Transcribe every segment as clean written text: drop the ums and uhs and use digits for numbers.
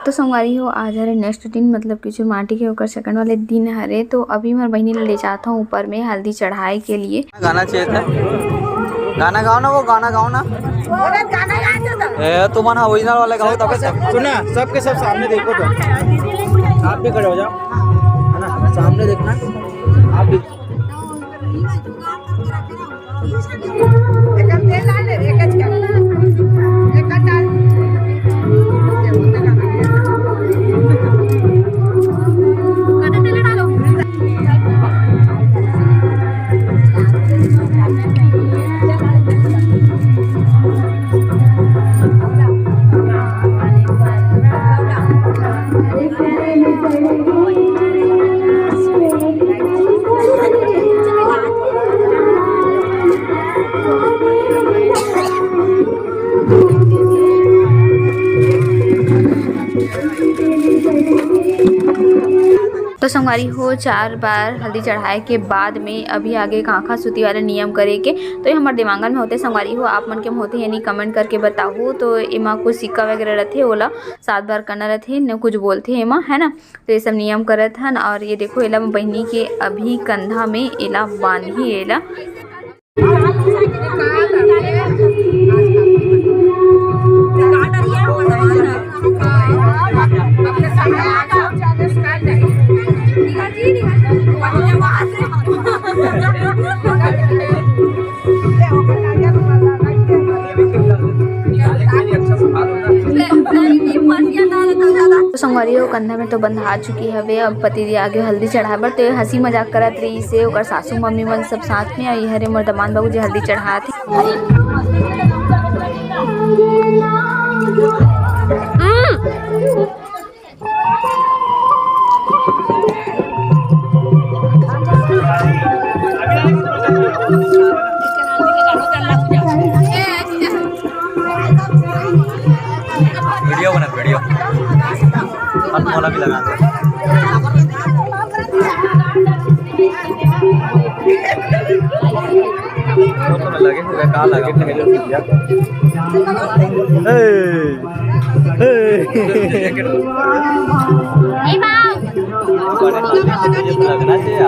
तो संगवारी हो आज हरे नेक्स्ट दिन मतलब कि माटी के ओकर सेकंड वाले दिन हरे। तो अभी मैं बहनी ले जाता हूँ ऊपर में हल्दी चढ़ाए के लिए। गाना चाहिए था, गाना गाओ ना, वो गाना गाओ ना। तुम ओरिजिनल वाले गाओ तब सुना। सबके सब सामने देखो, तो आप भी खड़े हो जाओ, है ना, सामने देखना आप भी। तो संगवारी हो 4 बार हल्दी चढ़ाए के बाद में अभी आगे काखा सूती वाले नियम करे के। तो ये हमारे दिमाग में होते संगवारी हो, आप मन के में होते यानी कमेंट करके बताओ। तो एमा कुछ सिक्का वगैरह रहते ओला 7 बार करना रहते न, कुछ बोलते एमा, है ना। तो ये सब नियम करत हन। और ये देखो एला बहनी के अभी कंधा में एला बांधी एला। तो संगवारी कंधा में तो बंधा चुकी हवे। अब पति दी आगे हल्दी चढ़ाए बर तो हंसी मजाक करत रही से ओकर सासू मम्मी मन सब साथ में। आई हरे मोर दमान बाबू जी हल्दी चढ़ाए थे। वीडियो बना, वीडियो मोला भी लगा दे। तो मैं लगे हुए कहाँ लगा लगना चाहिए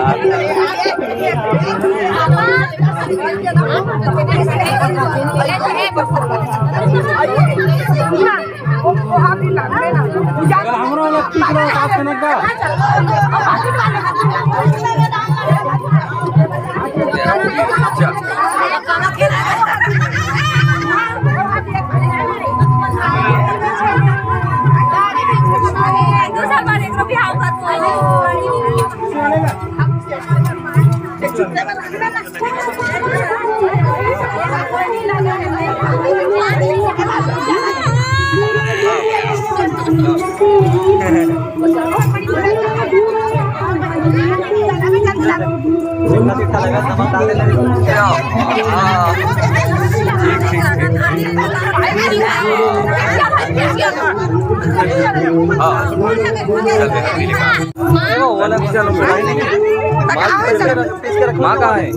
माँ कहाँ है?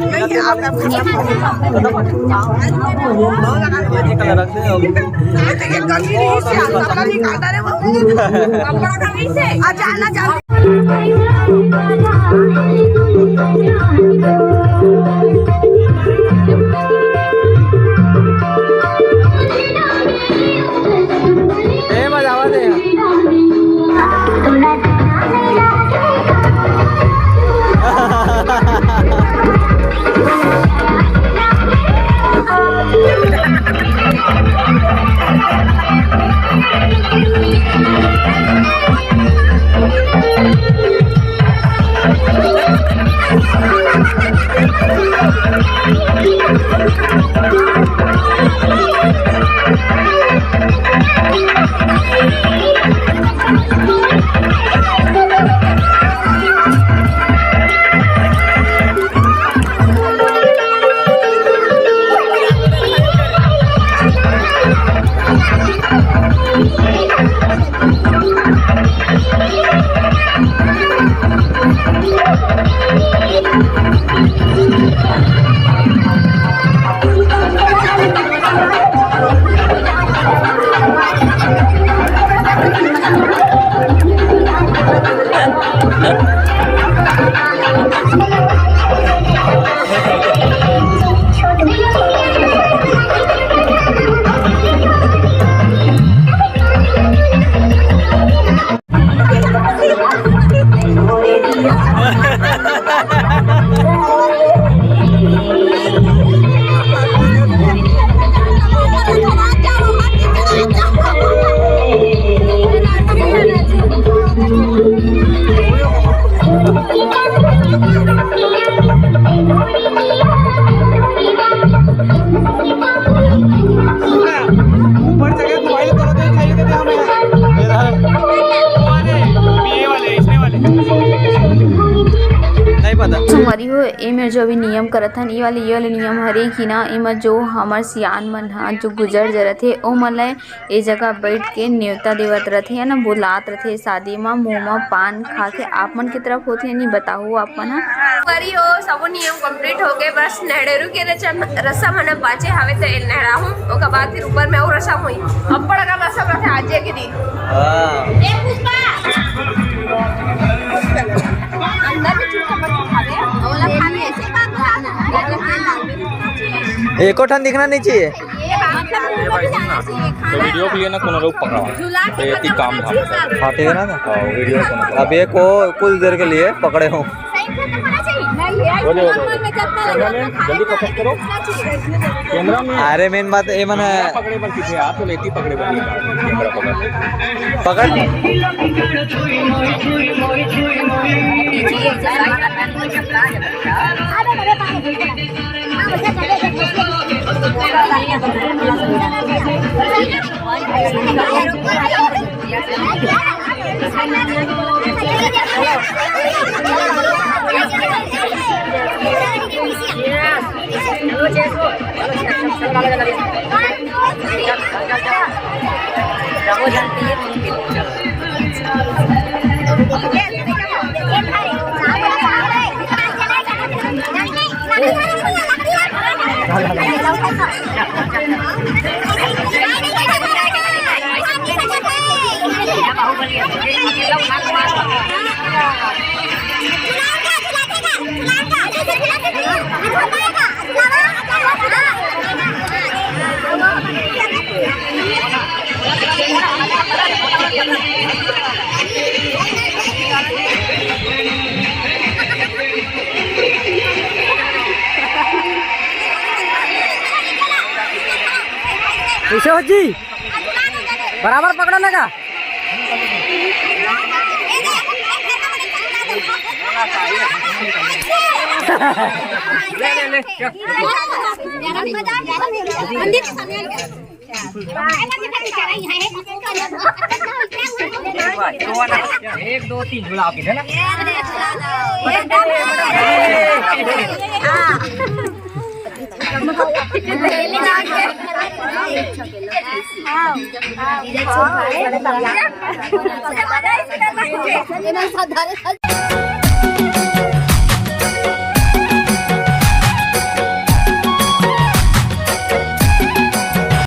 एमे जो अभी नियम करत हन ये वाले नियम हरे कि ना एमा जो हमर सियान मन ह जो गुजर जरत हे ओ मन ल ए जगह बैठ के न्योता देवत रथे या ना बुलात रथे शादी म मुंह म पान खा के। आप मन की तरफ होथे नहीं बताओ आप मन करी हो सब नियम कंप्लीट हो गए, बस नेहरू के रसम हन बाचे हवे तो नेहरा हूं ओकर बाद फिर ऊपर में और रसम हुई। अब बड़ा का रसम रखे आज के दिन ए पुष्पा अंदर में चूका मत खावे ओला खावे ऐसे बात एको ठन दिखना नहीं चाहिए। वीडियो के लिए ना कोनो लोग पकड़ा तो ये काम था हाँ ठीक है ना वीडियो अब एक को कुछ देर के लिए पकड़े हूँ। जल्दी फोकस करो कैमरा में। अरे मेन बात ये मन पकड़े बल पीछे हाथ तो लेती पकड़े बल कैमरा पकड़ जी बराबर पकड़ा लगा। एक दो तीन झूला है ना हाँ